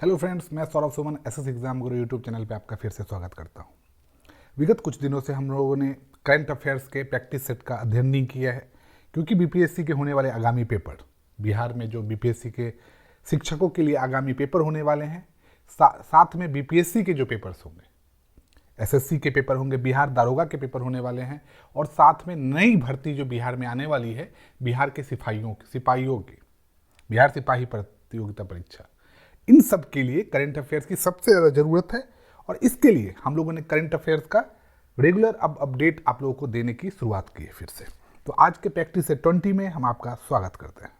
Hello friends, मैं Saurabh Suman SS exam गुरु YouTube channel पे आपका फिर से स्वागत करता हूँ। विगत कुछ दिनों से हम लोगों ने करंट अफेयर्स के प्रैक्टिस सेट का अध्ययन नहीं किया है, क्योंकि बीपीएससी के होने वाले आगामी पेपर, बिहार में जो बीपीएससी के शिक्षकों के लिए आगामी पेपर होने वाले हैं, साथ में बीपीएससी के जो पेपर्स होंगे, एसएससी के पेपर होंगे, बिहार दारोगा के पेपर होने वाले हैं, और साथ में नई भर्ती जो बिहार में आने वाली है, बिहार के सिपाहियों की बिहार सिपाही प्रतियोगिता परीक्षा, इन सब के लिए करंट अफेयर्स की सबसे ज़्यादा ज़रूरत है। और इसके लिए हम लोगों ने करंट अफेयर्स का रेगुलर अब अपडेट आप लोगों को देने की शुरुआत की है फिर से। तो आज के प्रैक्टिस से 20 में हम आपका स्वागत करते हैं।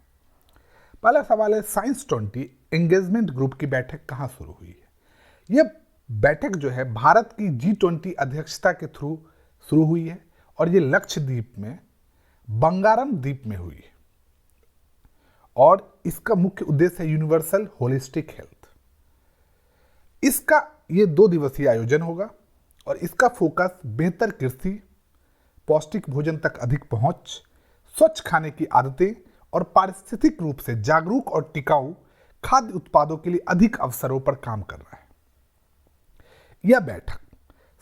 पहला सवाल है, साइंस 20 एंगेजमेंट ग्रुप की बैठक कहाँ शुरू हुई है? यह बैठक जो है भारत की G20 अध्यक्षता के थ्रू शुरू हुई है, और ये लक्षद्वीप में बंगारम द्वीप में हुई है, और इसका मुख्य उद्देश्य है यूनिवर्सल होलिस्टिक हेल्थ। इसका ये 2 दिवसीय आयोजन होगा, और इसका फोकस बेहतर कृषि, पौष्टिक भोजन तक अधिक पहुंच, स्वच्छ खाने की आदतें और पारिस्थितिक रूप से जागरूक और टिकाऊ खाद्य उत्पादों के लिए अधिक अवसरों पर काम कर रहा है। यह बैठक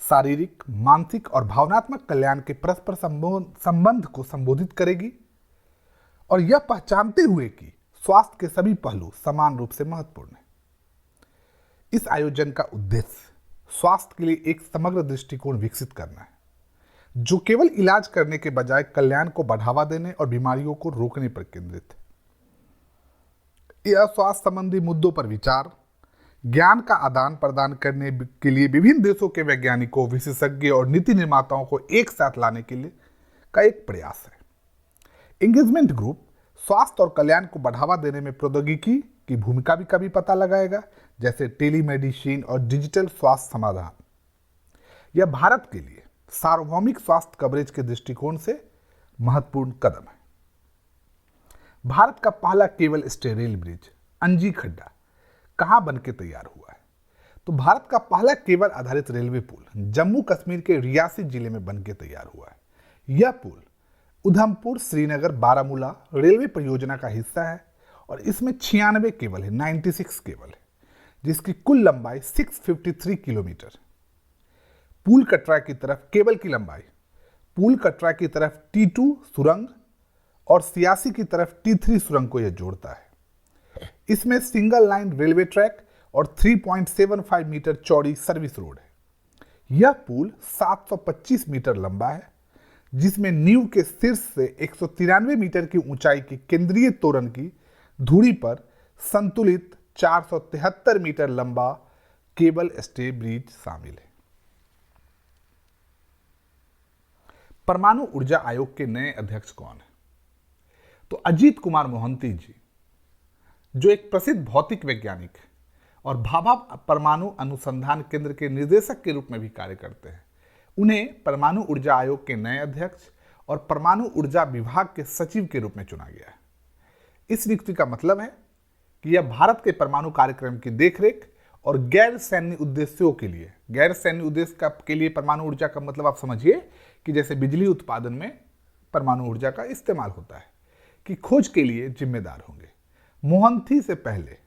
शारीरिक, मानसिक और भावनात्मक कल्याण के परस्पर संबंध को संबोधित करेगी, और यह पहचानते हुए कि स्वास्थ्य के सभी पहलू समान रूप से महत्वपूर्ण हैं। इस आयोजन का उद्देश्य स्वास्थ्य के लिए एक समग्र दृष्टिकोण विकसित करना है, जो केवल इलाज करने के बजाय कल्याण को बढ़ावा देने और बीमारियों को रोकने पर केंद्रित है। यह स्वास्थ्य संबंधी मुद्दों पर विचार, ज्ञान का आदान प्रदान करने के लिए विभिन्न देशों के वैज्ञानिकों, विशेषज्ञ और नीति निर्माताओं को एक साथ लाने के लिए का एक प्रयास है। एंगेजमेंट ग्रुप स्वास्थ्य और कल्याण को बढ़ावा देने में प्रौद्योगिकी की भूमिका भी कभी पता लगाएगा, जैसे टेलीमेडिसिन और डिजिटल स्वास्थ्य समाधान। यह भारत के लिए सार्वभौमिक स्वास्थ्य कवरेज के दृष्टिकोण से महत्वपूर्ण कदम है। भारत का पहला केबल स्टे रेल ब्रिज अंजी खड्डा कहां बनके तैयार हुआ है? तो भारत का पहला केबल आधारित रेलवे पुल जम्मू कश्मीर के रियासी जिले में बनके तैयार हुआ है। यह पुल उधमपुर श्रीनगर बारामूला रेलवे परियोजना का हिस्सा है, और इसमें 96 केबल है, 96 केबल है, जिसकी कुल लंबाई 653 किलोमीटर। पूल कटरा की तरफ केबल की लंबाई, पूल कटरा की तरफ T2 सुरंग और सियासी की तरफ T3 सुरंग को यह जोड़ता है। इसमें सिंगल लाइन रेलवे ट्रैक और 3.75 मीटर चौड़ी सर्विस रोड है। यह पुल 725 मीटर लंबा है, जिसमें नींव के शीर्ष से 193 मीटर की ऊंचाई की केंद्रीय तोरण की धुरी पर संतुलित 473 मीटर लंबा केबल स्टे ब्रिज शामिल है। परमाणु ऊर्जा आयोग के नए अध्यक्ष कौन है? तो अजीत कुमार मोहंती जी, जो एक प्रसिद्ध भौतिक वैज्ञानिक है और भाभा परमाणु अनुसंधान केंद्र के निर्देशक के रूप में भी कार्य करते हैं, उन्हें परमाणु ऊर्जा आयोग के नए अध्यक्ष और परमाणु ऊर्जा विभाग के सचिव के रूप में चुना गया है। इस नियुक्ति का मतलब है कि यह भारत के परमाणु कार्यक्रम की देखरेख और गैर सैन्य उद्देश्यों के लिए, गैर सैन्य उद्देश्य के लिए परमाणु ऊर्जा का मतलब आप समझिए कि जैसे बिजली उत्पादन में परमाणु ऊर्जा का इस्तेमाल होता है, कि खोज के लिए जिम्मेदार होंगे। मोहंती से पहले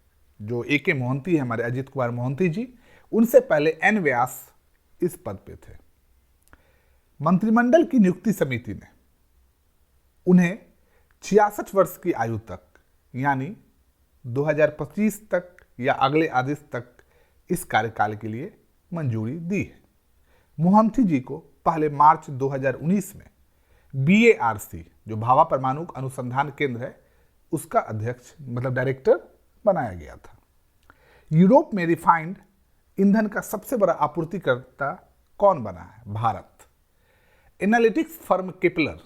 जो AK मोहंती है, हमारे अजीत कुमार मोहंती जी, उनसे पहले N व्यास इस पद पे थे। मंत्रिमंडल की नियुक्ति समिति ने उन्हें 66 वर्ष की आयु तक, यानी 2025 तक या अगले आदेश तक इस कार्यकाल के लिए मंजूरी दी है। मोहंती जी को पहले मार्च 2019 में BARC, जो भाभा परमाणु अनुसंधान केंद्र है, उसका अध्यक्ष मतलब डायरेक्टर बनाया गया था। यूरोप में रिफाइंड ईंधन का सबसे बड़ा आपूर्तिकर्ता कौन बना है? भारत। एनालिटिक्स फर्म केपलर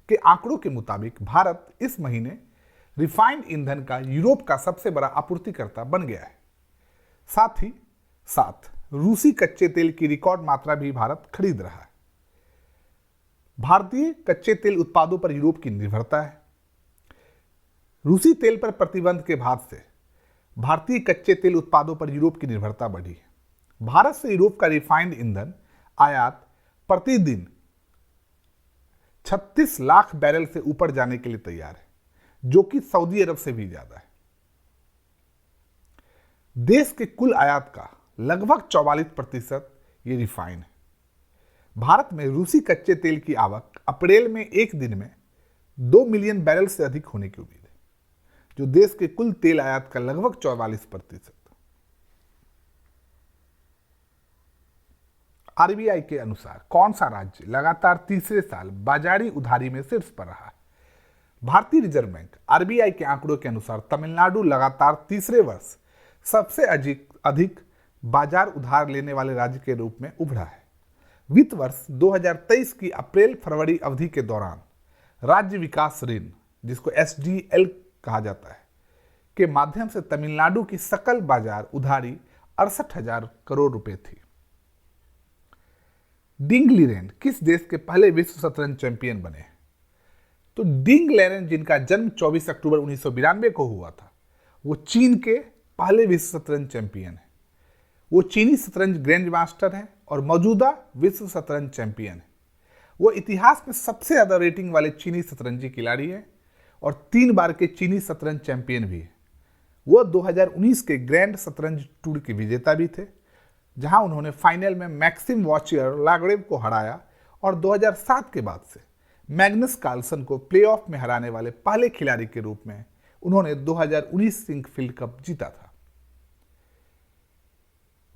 के आंकड़ों के मुताबिक भारत इस महीने रिफाइंड ईंधन का यूरोप का सबसे बड़ा आपूर्तिकर्ता बन गया है। साथ ही साथ रूसी कच्चे तेल की रिकॉर्ड मात्रा भी भारत खरीद रहा है। भारतीय कच्चे तेल उत्पादों पर यूरोप की निर्भरता है। रूसी तेल पर प्रतिबंध के बाद से भारतीय कच्चे तेल उत्पादों पर यूरोप की निर्भरता बढ़ी है। भारत से यूरोप का रिफाइंड ईंधन आयात प्रतिदिन 36 लाख बैरल से ऊपर जाने के लिए तैयार है, जो कि सऊदी अरब से भी ज्यादा है। देश के कुल आयात का लगभग 44% ये रिफाइन है। भारत में रूसी कच्चे तेल की आवक अप्रैल में एक दिन में 2 मिलियन बैरल से अधिक होने की उम्मीद है, जो देश के कुल तेल आयात का लगभग 44%। आरबीआई के अनुसार कौन सा राज्य लगातार तीसरे साल बाजारी उधारी में शीर्ष पर रहा है? भारतीय रिजर्व बैंक आरबीआई के आंकड़ों के अनुसार तमिलनाडु लगातार तीसरे वर्ष सबसे अधिक बाजार उधार लेने वाले राज्य के रूप में उभरा है। वित्त वर्ष 2023 की अप्रैल फरवरी अवधि के दौरान राज्य विकास ऋण, जिसको एसडीएल कहा जाता है, के माध्यम से तमिलनाडु की सकल बाजार उधारी 68,000 करोड़ रुपए थी। डिंग लीरेन किस देश के पहले विश्व शतरंज चैंपियन बने हैं? तो डिंग लेरेन, जिनका जन्म 24 अक्टूबर 1992 को हुआ था, वो चीन के पहले विश्व शतरंज चैंपियन है। वो चीनी शतरंज ग्रैंड मास्टर है और मौजूदा विश्व शतरंज चैंपियन है। वो इतिहास में सबसे ज्यादा रेटिंग वाले चीनी शतरंजी खिलाड़ी हैं और 3 बार के चीनी शतरंज चैंपियन भी है। वो 2019 के ग्रैंड शतरंज टूर के विजेता भी थे, जहां उन्होंने फाइनल में मैक्सिम वॉचियर लागरेव को हराया और 2007 के बाद से मैग्नस कार्लसन को प्लेऑफ में हराने वाले पहले खिलाड़ी के रूप में उन्होंने 2019 सिंकफील्ड कप जीता था।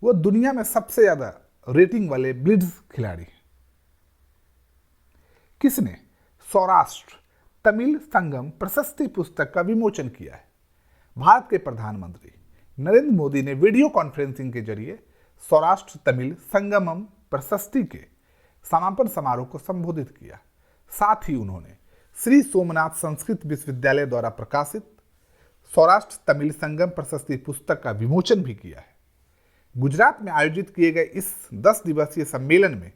वो दुनिया में सबसे ज्यादा रेटिंग वाले ब्लिट्ज खिलाड़ी हैं। किसने सौराष्ट्र तमिल संगम प्रशस्ति पुस्तक का विमोचन किया है? भारत के प्रधानमंत्री नरेंद्र मोदी ने वीडियो कॉन्फ्रेंसिंग के जरिए सौराष्ट्र तमिल संगमम प्रशस्ति के समापन समारोह को संबोधित किया। साथ ही उन्होंने श्री सोमनाथ संस्कृत विश्वविद्यालय द्वारा प्रकाशित सौराष्ट्र तमिल संगम प्रशस्ति पुस्तक का विमोचन भी किया है। गुजरात में आयोजित किए गए इस 10 दिवसीय सम्मेलन में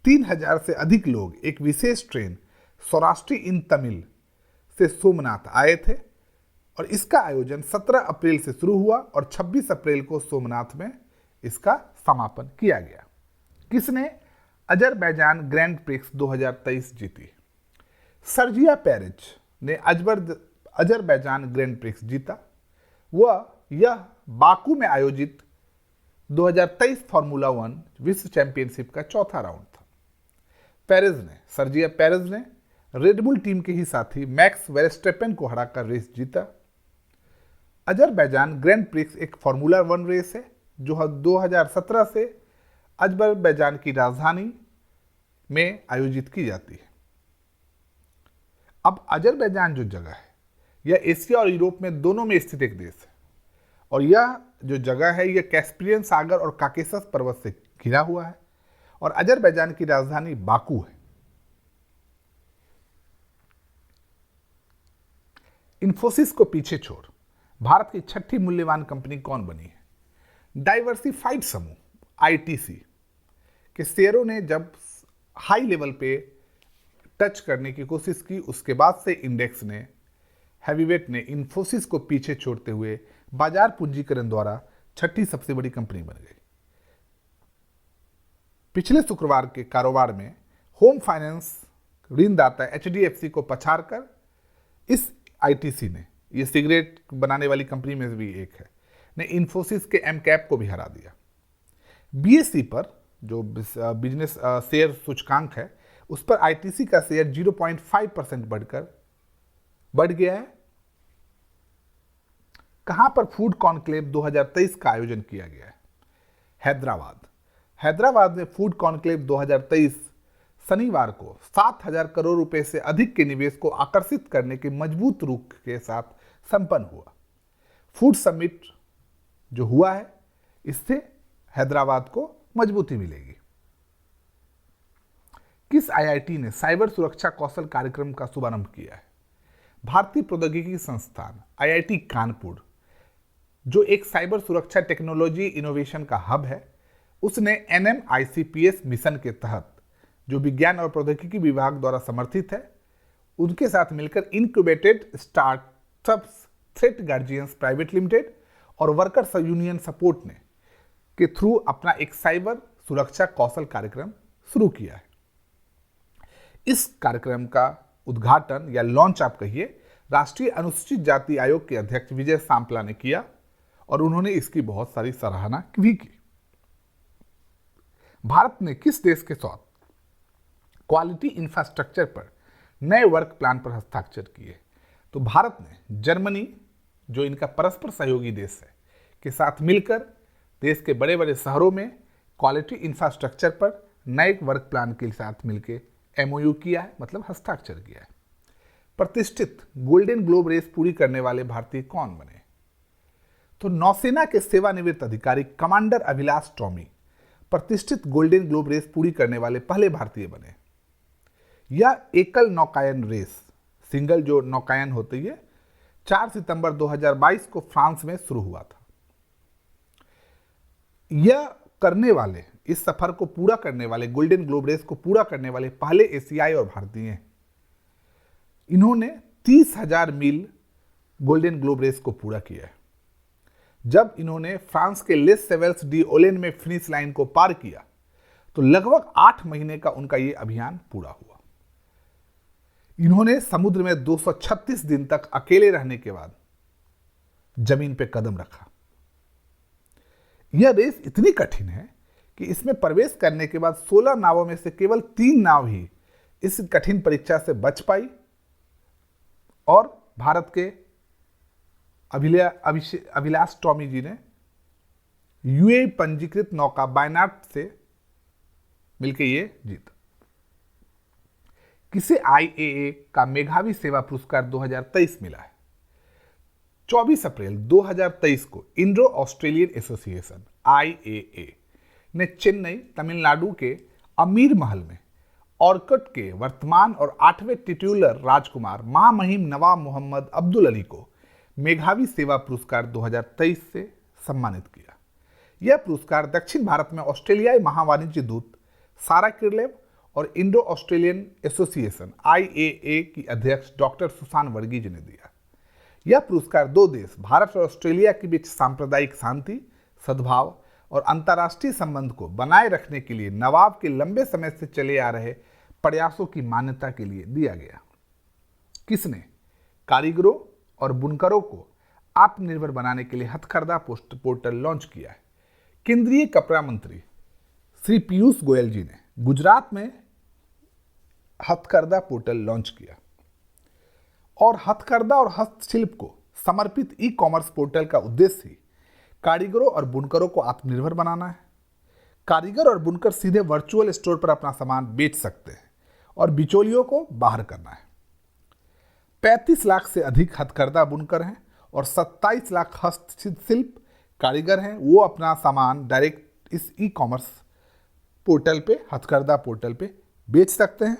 3000 से अधिक लोग एक विशेष ट्रेन सौराष्ट्री इन तमिल से सोमनाथ आए थे और इसका आयोजन 17 अप्रैल से शुरू हुआ और 26 अप्रैल को सोमनाथ में इसका समापन किया गया। किसने अजरबैजान ग्रैंड प्रिक्स 2023 जीती? सर्जिया पेरेज ने अजरबैजान ग्रैंड प्रिक्स जीता। यह बाकू में आयोजित 2023 फार्मूला 1 विश्व चैंपियनशिप का चौथा राउंड था। सर्जिया पेरेज ने रेडबुल टीम के ही साथी मैक्स वेरस्टेपेन को हराकर रेस जीता। अजरबैजान ग्रैंड प्रिक्स एक फार्मूला 1 रेस है जो 2017 से अजरबैजान की राजधानी में आयोजित की जाती है। अब अजरबैजान जो जगह है यह एशिया और यूरोप में दोनों में स्थित एक देश है और यह जो जगह है यह कैस्पियन सागर और काकेसस पर्वत से घिरा हुआ है और अजरबैजान की राजधानी बाकू है। इन्फोसिस को पीछे छोड़ भारत की छठी मूल्यवान कंपनी कौन बनी है? डाइवर्सिफाइड समूह आईटीसी के शेयरों ने जब हाई लेवल पे टच करने की कोशिश की, उसके बाद से इंडेक्स ने हैवीवेट ने इन्फोसिस को पीछे छोड़ते हुए बाजार पूंजीकरण द्वारा छठी सबसे बड़ी कंपनी बन गई। पिछले शुक्रवार के कारोबार में होम फाइनेंस ऋणदाता एचडीएफसी को पछाड़कर इस आईटीसी ने, ये सिगरेट बनाने वाली कंपनी में भी एक है, ने इन्फोसिस के एम कैप को भी हरा दिया। बीएसई पर जो बिजनेस शेयर सूचकांक है उस पर आईटीसी का शेयर 0.5% बढ़ गया है। कहां पर फूड कॉन्क्लेव 2023 का आयोजन किया गया है? हैदराबाद में फूड कॉन्क्लेव 2023 शनिवार को 7,000 करोड़ रुपए से अधिक के निवेश को आकर्षित करने के मजबूत रुख के साथ संपन्न हुआ। फूड समिट जो हुआ है इससे हैदराबाद को मजबूती मिलेगी। किस आईआईटी ने साइबर सुरक्षा कौशल कार्यक्रम का शुभारंभ किया है? भारतीय प्रौद्योगिकी संस्थान आईआईटी कानपुर, जो एक साइबर सुरक्षा टेक्नोलॉजी इनोवेशन का हब है, उसने एनएमआईसीपीएस मिशन के तहत, जो विज्ञान और प्रौद्योगिकी विभाग द्वारा समर्थित है, उनके साथ मिलकर incubated startups threat guardians private limited और वर्कर्स यूनियन सपोर्ट ने के थ्रू अपना एक साइबर सुरक्षा कौशल कार्यक्रम शुरू किया है। इस कार्यक्रम का उद्घाटन या लॉन्च आप कहिए राष्ट्रीय अनुसूचित जाति आयोग के अध्यक्ष विजय सांपला ने किया और उन्होंने इसकी बहुत सारी सराहना भी की। भारत ने किस देश के साथ क्वालिटी इंफ्रास्ट्रक्चर पर नए वर्क प्लान पर हस्ताक्षर किए? तो भारत ने जर्मनी, जो इनका परस्पर सहयोगी देश है, के साथ मिलकर देश के बड़े बड़े शहरों में क्वालिटी इंफ्रास्ट्रक्चर पर नए वर्क प्लान के साथ मिलकर एमओयू किया है, मतलब हस्ताक्षर किया है। प्रतिष्ठित गोल्डन ग्लोब रेस पूरी करने वाले भारतीय कौन बने? तो नौसेना के सेवानिवृत्त अधिकारी कमांडर अभिलाष टॉमी प्रतिष्ठित गोल्डन ग्लोब रेस पूरी करने वाले पहले भारतीय बने। यह एकल नौकायन रेस, सिंगल जो नौकायन होती है, 4 सितंबर 2022 को फ्रांस में शुरू हुआ था। यह करने वाले, इस सफर को पूरा करने वाले, गोल्डन ग्लोब रेस को पूरा करने वाले पहले एशियाई और भारतीय हैं। इन्होंने 30,000 मील गोल्डन ग्लोब रेस को पूरा किया है। जब इन्होंने फ्रांस के लेस सेवेल्स डी ओलेन में फिनिश लाइन को पार किया तो लगभग 8 महीने का उनका यह अभियान पूरा हुआ। इन्होंने समुद्र में 236 दिन तक अकेले रहने के बाद जमीन पर कदम रखा। यह रेस इतनी कठिन है कि इसमें प्रवेश करने के बाद 16 नावों में से केवल 3 नाव ही इस कठिन परीक्षा से बच पाई और भारत के अभिलाष टॉमी जी ने यूए पंजीकृत नौका बायनाट से मिलकर ये जीता। किसे आईएए का मेधावी सेवा पुरस्कार 2023 मिला है? 24 अप्रैल 2023 को इंडो ऑस्ट्रेलियन एसोसिएशन आईएए ने चेन्नई, तमिलनाडु के अमीर महल में ऑर्किड के वर्तमान और 8वें टिट्यूलर राजकुमार महामहिम नवाब मोहम्मद अब्दुल अली को मेधावी सेवा पुरस्कार 2023 से सम्मानित किया। यह पुरस्कार दक्षिण भारत में ऑस्ट्रेलियाई महावाणिज्य दूत सारा किरलेव और इंडो ऑस्ट्रेलियन एसोसिएशन आईएए की अध्यक्ष डॉक्टर सुसान वर्गीज ने दिया। यह पुरस्कार 2 देश, भारत और ऑस्ट्रेलिया के बीच सांप्रदायिक शांति, सद्भाव और अंतर्राष्ट्रीय संबंध को बनाए रखने के लिए नवाब के लंबे समय से चले आ रहे प्रयासों की मान्यता के लिए दिया गया। किसने कारीगरों और बुनकरों को आत्मनिर्भर बनाने के लिए हथकरघा पोर्टल लॉन्च किया है? केंद्रीय कपड़ा मंत्री श्री पीयूष गोयल जी ने गुजरात में हथकरघा पोर्टल लॉन्च किया और हथकरघा और हस्तशिल्प को समर्पित ई कॉमर्स पोर्टल का उद्देश्य ही कारीगरों और बुनकरों को आत्मनिर्भर बनाना है। कारीगर और बुनकर सीधे वर्चुअल स्टोर पर अपना सामान बेच सकते हैं और बिचौलियों को बाहर करना है। 35 लाख से अधिक हथकरघा बुनकर हैं और 27 लाख हस्तशिल्प कारीगर हैं। वो अपना सामान डायरेक्ट इस ई कॉमर्स पोर्टल पे, हथकरघा पोर्टल पे बेच सकते हैं।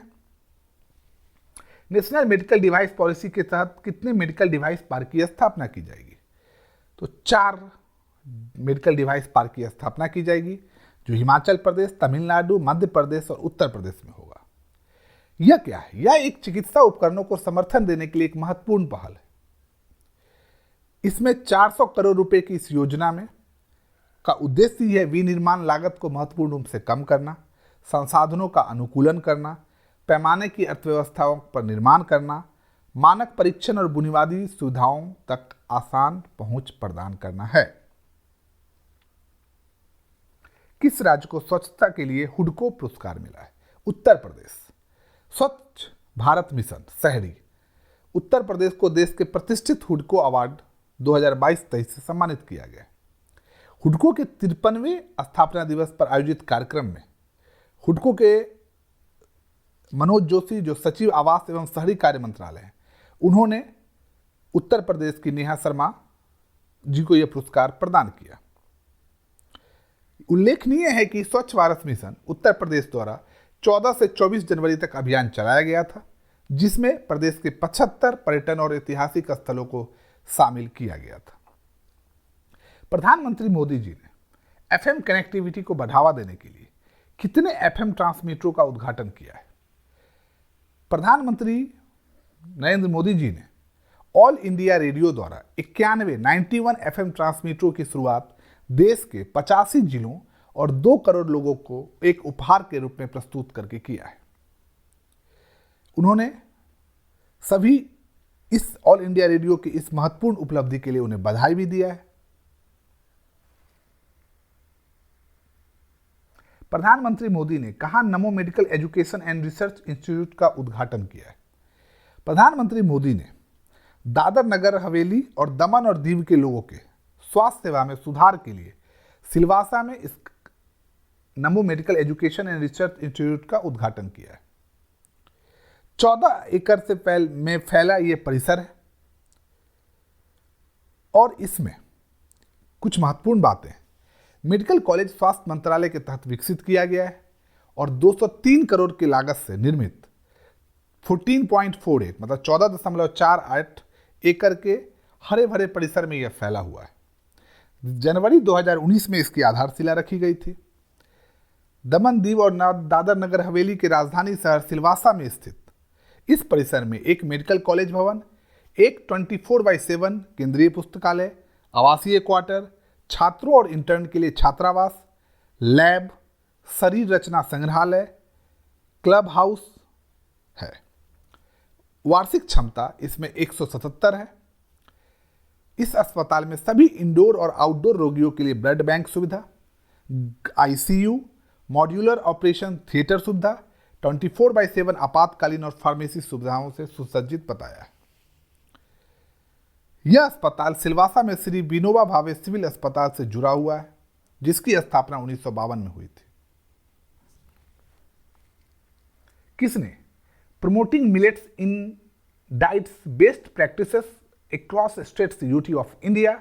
नेशनल मेडिकल डिवाइस पॉलिसी के तहत कितने मेडिकल डिवाइस पार्क की स्थापना की जाएगी? तो 4 मेडिकल डिवाइस पार्क की स्थापना की जाएगी, जो हिमाचल प्रदेश, तमिलनाडु, मध्य प्रदेश और उत्तर प्रदेश में होगा। यह क्या है? यह एक चिकित्सा उपकरणों को समर्थन देने के लिए एक महत्वपूर्ण पहल है। इसमें 400 करोड़ रुपए की इस योजना में का उद्देश्य यह विनिर्माण लागत को महत्वपूर्ण रूप से कम करना, संसाधनों का अनुकूलन करना, पैमाने की अर्थव्यवस्थाओं पर निर्माण करना, मानक परीक्षण और बुनियादी सुविधाओं तक आसान पहुंच प्रदान करना है। किस राज्य को स्वच्छता के लिए हुडको पुरस्कार मिला है? उत्तर प्रदेश। स्वच्छ भारत मिशन शहरी उत्तर प्रदेश को देश के प्रतिष्ठित हुडको अवार्ड 2022-23 से सम्मानित किया गया। हुडको के 53वें स्थापना दिवस पर आयोजित कार्यक्रम में हुडको के मनोज जोशी, जो सचिव आवास एवं शहरी कार्य मंत्रालय हैं, उन्होंने उत्तर प्रदेश की नेहा शर्मा जी को यह पुरस्कार प्रदान किया। उल्लेखनीय है कि स्वच्छ भारत मिशन उत्तर प्रदेश द्वारा 14 से 24 जनवरी तक अभियान चलाया गया था, जिसमें प्रदेश के 75 पर्यटन और ऐतिहासिक स्थलों को शामिल किया गया था। प्रधानमंत्री मोदी जी ने एफएम कनेक्टिविटी को बढ़ावा देने के लिए कितने एफएम ट्रांसमीटरों का उद्घाटन किया है? प्रधानमंत्री नरेंद्र मोदी जी ने ऑल इंडिया रेडियो द्वारा 91 एफएम ट्रांसमीटरों की शुरुआत देश के 85 जिलों और 2 करोड़ लोगों को एक उपहार के रूप में प्रस्तुत करके किया है। उन्होंने सभी इस ऑल इंडिया रेडियो की इस महत्वपूर्ण उपलब्धि के लिए उन्हें बधाई भी दिया है। प्रधानमंत्री मोदी ने कहाँ नमो medical education and research institute का उद्घाटन किया है? प्रधानमंत्री मोदी ने दादर नगर हवेली और दमन और दीव के लोगों के स्वास्थ्य सेवा में सुधार के लिए सिलवासा में इस नमो medical education and research institute का उद्घाटन किया है। 14 एकड़ से में फैला ये परिसर है और इसमें कुछ महत्वपूर्ण बातें, मेडिकल कॉलेज स्वास्थ्य मंत्रालय के तहत विकसित किया गया है और 203 करोड़ की लागत से निर्मित 14.48 मतलब 14.48 एकड़ के हरे भरे परिसर में यह फैला हुआ है। जनवरी 2019 में इसकी आधारशिला रखी गई थी। दमन दीव और दादर नगर हवेली के राजधानी शहर सिलवासा में स्थित इस परिसर में एक मेडिकल कॉलेज भवन, एक 24/7 केंद्रीय पुस्तकालय, आवासीय क्वार्टर, छात्रों और इंटर्न के लिए छात्रावास, लैब, शरीर रचना संग्रहालय, क्लब हाउस है। वार्षिक क्षमता इसमें 177 है। इस अस्पताल में सभी इंडोर और आउटडोर रोगियों के लिए ब्लड बैंक सुविधा, आईसीयू, मॉड्यूलर ऑपरेशन थिएटर सुविधा, 24/7 आपातकालीन और फार्मेसी सुविधाओं से सुसज्जित बताया है। यह अस्पताल सिलवासा में श्री विनोबा भावे सिविल अस्पताल से जुड़ा हुआ है, जिसकी स्थापना 1952 में हुई थी। किसने promoting millets in diets best practices across states UT of India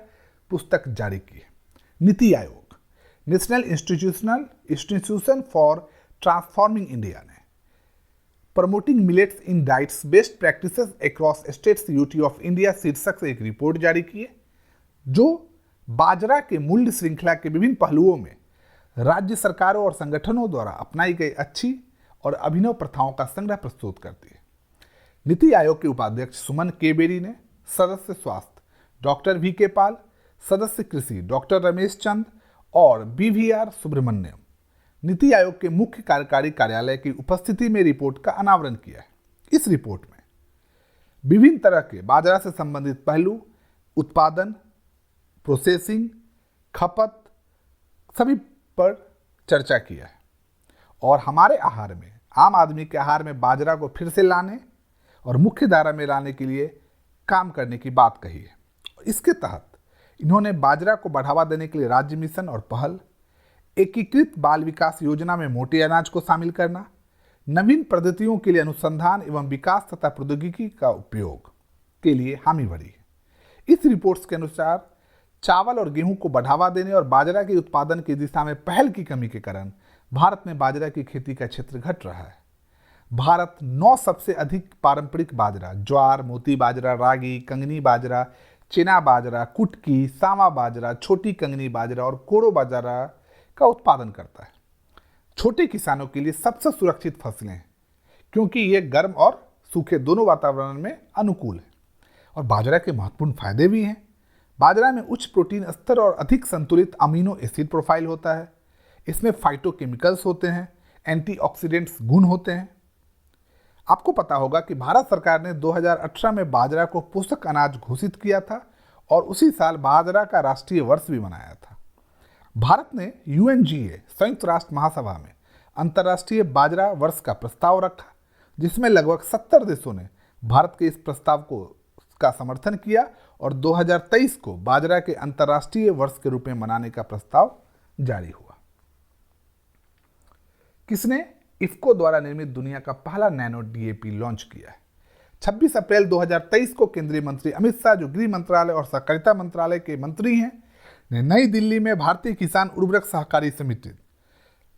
पुस्तक जारी की है? NITI Aayog, national institution for transforming India ने promoting millets in diets best practices across states UT of India शीर्षक से एक रिपोर्ट जारी की है, जो बाजरा के मूल्य श्रृंखला के विभिन्न पहलुओं में राज्य सरकारों और संगठनों द्वारा अपनाई गई अच्छी और अभिनव प्रथाओं का संग्रह प्रस्तुत करती है। नीति आयोग के उपाध्यक्ष सुमन के बेरी ने सदस्य स्वास्थ्य डॉक्टर वी.के. पाल, सदस्य कृषि डॉक्टर रमेश चंद और बी.वी.आर. सुब्रमण्यम नीति आयोग के मुख्य कार्यकारी कार्यालय की उपस्थिति में रिपोर्ट का अनावरण किया है। इस रिपोर्ट में विभिन्न तरह के बाजरा से संबंधित पहलू, उत्पादन, प्रोसेसिंग, खपत सभी पर चर्चा किया है और हमारे आहार में, आम आदमी के आहार में बाजरा को फिर से लाने और मुख्य धारा में लाने के लिए काम करने की बात कही है। इसके तहत इन्होंने बाजरा को बढ़ावा देने के लिए राज्य मिशन और पहल, एकीकृत बाल विकास योजना में मोटे अनाज को शामिल करना, नवीन पद्धतियों के लिए अनुसंधान एवं विकास तथा प्रौद्योगिकी का उपयोग के लिए हामी भरी है। इस रिपोर्ट्स के अनुसार चावल और गेहूं को बढ़ावा देने और बाजरा के उत्पादन की दिशा में पहल की कमी के कारण भारत में बाजरा की खेती का क्षेत्र घट रहा है। भारत 9 सबसे अधिक पारंपरिक बाजरा, ज्वार, मोती बाजरा, रागी, कंगनी बाजरा, चना बाजरा, कुटकी, सावा बाजरा, छोटी कंगनी बाजरा और कोरो बाजरा का उत्पादन करता है। छोटे किसानों के लिए सबसे सुरक्षित फसलें हैं क्योंकि ये गर्म और सूखे दोनों वातावरण में अनुकूल है और बाजरा के महत्वपूर्ण फायदे भी हैं। बाजरा में उच्च प्रोटीन स्तर और अधिक संतुलित अमीनो एसिड प्रोफाइल होता है। इसमें फाइटोकेमिकल्स होते हैं, एंटीऑक्सीडेंट्स गुण होते हैं। आपको पता होगा कि भारत सरकार ने 2018 में बाजरा को पोषक अनाज घोषित किया था और उसी साल बाजरा का राष्ट्रीय वर्ष भी मनाया था। भारत ने UNGA संयुक्त राष्ट्र महासभा में अंतर्राष्ट्रीय बाजरा वर्ष का प्रस्ताव रखा, जिसमें लगभग 70 देशों ने भारत के इस प्रस्ताव का समर्थन किया और 2023 को बाजरा के अंतर्राष्ट्रीय वर्ष के रूप में मनाने का प्रस्ताव जारी हुआ। किसने इफ्को द्वारा निर्मित दुनिया का पहला नैनो DAP लॉन्च किया है? 26 अप्रैल 2023 को केंद्रीय मंत्री अमित शाह, जो गृह मंत्रालय और सहकारिता मंत्रालय के मंत्री हैं, ने नई दिल्ली में भारतीय किसान उर्वरक सहकारी समिति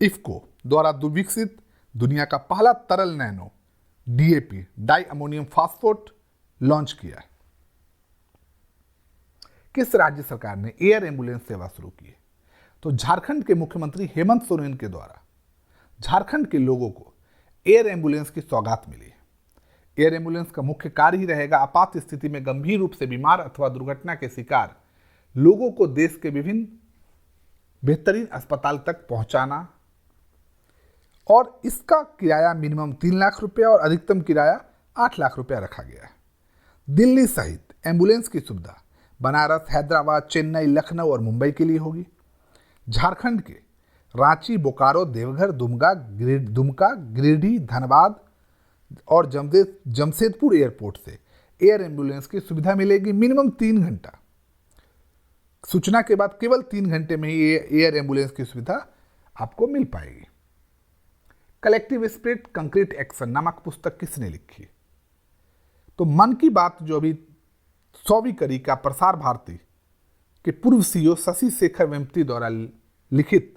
इफ्को द्वारा विकसित दुनिया का पहला तरल nano DAP di ammonium phosphate launch किया है। किस राज्य सरकार ने एयर एम्बुलेंस सेवा शुरू की है? तो झारखंड के मुख्यमंत्री हेमंत सोरेन के द्वारा झारखंड के लोगों को एयर एम्बुलेंस की सौगात मिली है। एयर एम्बुलेंस का मुख्य कार्य ही रहेगा आपात स्थिति में गंभीर रूप से बीमार अथवा दुर्घटना के शिकार लोगों को देश के विभिन्न बेहतरीन अस्पताल तक पहुंचाना और इसका किराया मिनिमम 3 लाख रुपया और अधिकतम किराया 8 लाख रुपया रखा गया है। दिल्ली सहित एम्बुलेंस की सुविधा बनारस, हैदराबाद, चेन्नई, लखनऊ और मुंबई के लिए होगी। झारखंड के रांची, बोकारो, देवघर, दुमका, गिरिडीह, धनबाद और जमशेदपुर एयरपोर्ट से एयर एम्बुलेंस की सुविधा मिलेगी मिनिमम 3 घंटा। सूचना के बाद केवल 3 घंटे में ही एयर एम्बुलेंस की सुविधा आपको मिल पाएगी। कलेक्टिव स्पिरिट कंक्रीट एक्शन नामक पुस्तक किसने लिखी? तो मन की बात जो अभी 100वीं कड़ी का प्रसार भारती के पूर्व सीईओ शशि शेखर वेम्पति द्वारा लिखित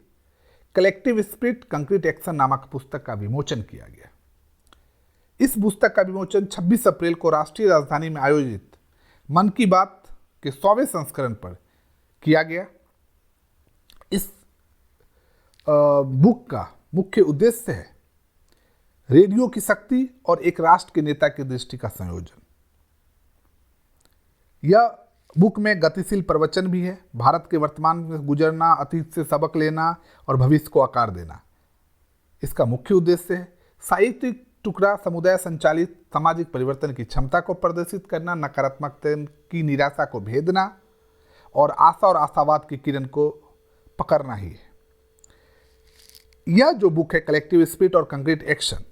कलेक्टिव स्पिरिट कंक्रीट एक्शन नामक पुस्तक का विमोचन किया गया। इस पुस्तक का विमोचन 26 अप्रैल को राष्ट्रीय राजधानी में आयोजित मन की बात के 100वें संस्करण पर किया गया। इस बुक का मुख्य उद्देश्य है रेडियो की शक्ति और एक राष्ट्र के नेता की दृष्टि का संयोजन। यह बुक में गतिशील प्रवचन भी है, भारत के वर्तमान में गुजरना, अतीत से सबक लेना और भविष्य को आकार देना इसका मुख्य उद्देश्य है। साहित्यिक टुकड़ा समुदाय संचालित सामाजिक परिवर्तन की क्षमता को प्रदर्शित करना, नकारात्मकता की निराशा को भेदना और आशा और आशावाद की किरण को पकड़ना ही है। यह जो बुक है कलेक्टिव स्पिरिट और कंक्रीट एक्शन,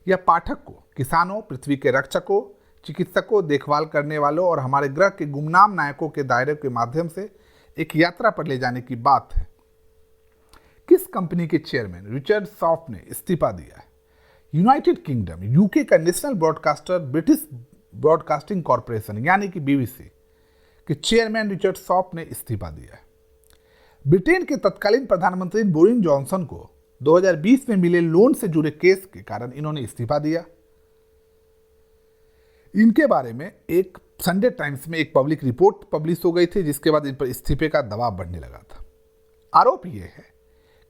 यह पाठक को किसानों, पृथ्वी के रक्षकों, चिकित्सकों, देखभाल करने वालों और हमारे ग्रह के गुमनाम नायकों के दायरे के माध्यम से एक यात्रा पर ले जाने की बात है। किस कंपनी के चेयरमैन रिचर्ड सॉफ ने इस्तीफा दिया है? यूनाइटेड किंगडम यूके का national broadcaster British broadcasting corporation यानी कि बीबीसी के चेयरमैन रिचर्ड सॉफ ने इस्तीफा दिया है। ब्रिटेन के तत्कालीन प्रधानमंत्री बोरिस जॉनसन को 2020 में मिले लोन से जुड़े केस के कारण इन्होंने इस्तीफा दिया। इनके बारे में एक संडे टाइम्स में एक पब्लिक रिपोर्ट पब्लिश हो गई थी, जिसके बाद इन पर इस्तीफे का दबाव बढ़ने लगा था। आरोप यह है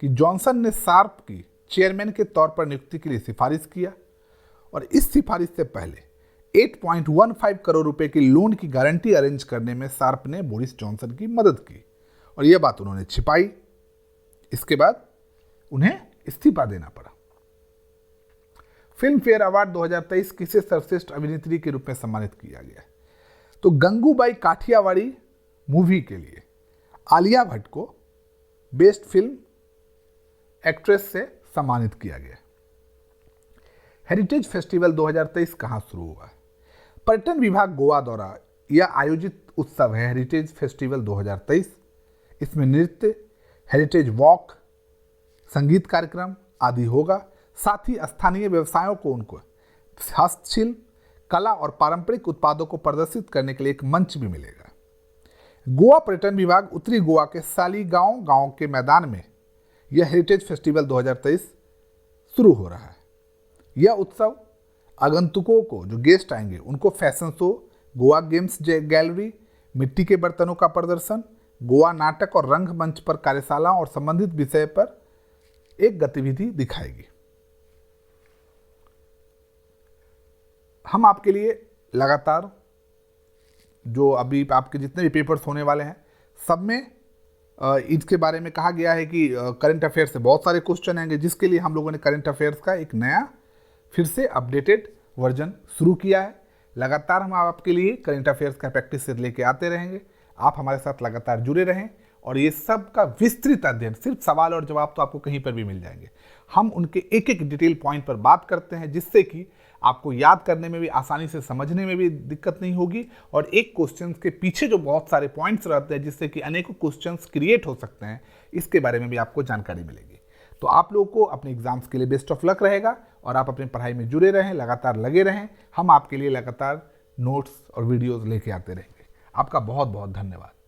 कि जॉनसन ने शार्प की चेयरमैन के तौर पर नियुक्ति के लिए सिफारिश किया और इस सिफारिश से पहले 8.15 करोड़ रुपए की लोन की गारंटी अरेंज करने में शार्प ने बोरिस जॉनसन की मदद की और यह बात उन्होंने छिपाई। इसके बाद उन्हें इस्तीफा देना पड़ा। फिल्म फेयर अवार्ड 2023 किसे सर्वश्रेष्ठ अभिनेत्री के रूप में सम्मानित किया गया? तो गंगूबाई काठियावाड़ी मूवी के लिए आलिया भट्ट को बेस्ट फिल्म एक्ट्रेस से सम्मानित किया गया। हेरिटेज फेस्टिवल 2023 कहां शुरू हुआ? पर्यटन विभाग गोवा द्वारा यह आयोजित उत्सव है हेरिटेज फेस्टिवल 2023। इसमें नृत्य, हेरिटेज वॉक, संगीत कार्यक्रम आदि होगा। साथ ही स्थानीय व्यवसायों को उनको हस्तशिल्प, कला और पारंपरिक उत्पादों को प्रदर्शित करने के लिए एक मंच भी मिलेगा। गोवा पर्यटन विभाग उत्तरी गोवा के सालीगांव गांव के मैदान में यह हेरिटेज फेस्टिवल 2023 शुरू हो रहा है। यह उत्सव आगंतुकों को जो गेस्ट आएंगे उनको fashion show, Goa games gallery, मिट्टी के बर्तनों का प्रदर्शन, गोवा नाटक और रंग मंच पर कार्यशाला और संबंधित विषय पर एक गतिविधि दिखाएगी। हम आपके लिए लगातार जो अभी आपके जितने भी पेपर्स होने वाले हैं सब में इसके बारे में कहा गया है कि करंट अफेयर्स से बहुत सारे क्वेश्चन आएंगे, जिसके लिए हम लोगों ने करंट अफेयर्स का एक नया फिर से अपडेटेड वर्जन शुरू किया है। लगातार हम आपके लिए करंट अफेयर्स का प्रैक्टिस सेट लेके आते रहेंगे। आप हमारे साथ लगातार जुड़े रहें और ये सब का विस्तृत अध्ययन, सिर्फ सवाल और जवाब तो आपको कहीं पर भी मिल जाएंगे। हम उनके एक एक डिटेल पॉइंट पर बात करते हैं, जिससे कि आपको याद करने में भी आसानी से समझने में भी दिक्कत नहीं होगी और एक क्वेश्चन के पीछे जो बहुत सारे पॉइंट्स रहते हैं जिससे कि अनेकों क्वेश्चंस क्रिएट हो सकते हैं, इसके बारे में भी आपको जानकारी मिलेगी। तो आप लोगों को अपने एग्जाम्स के लिए बेस्ट ऑफ लक रहेगा और आप अपनी पढ़ाई में जुड़े रहें, लगातार लगे रहें। हम आपके लिए लगातार नोट्स और वीडियोज़ लेके आते रहेंगे। आपका बहुत बहुत धन्यवाद।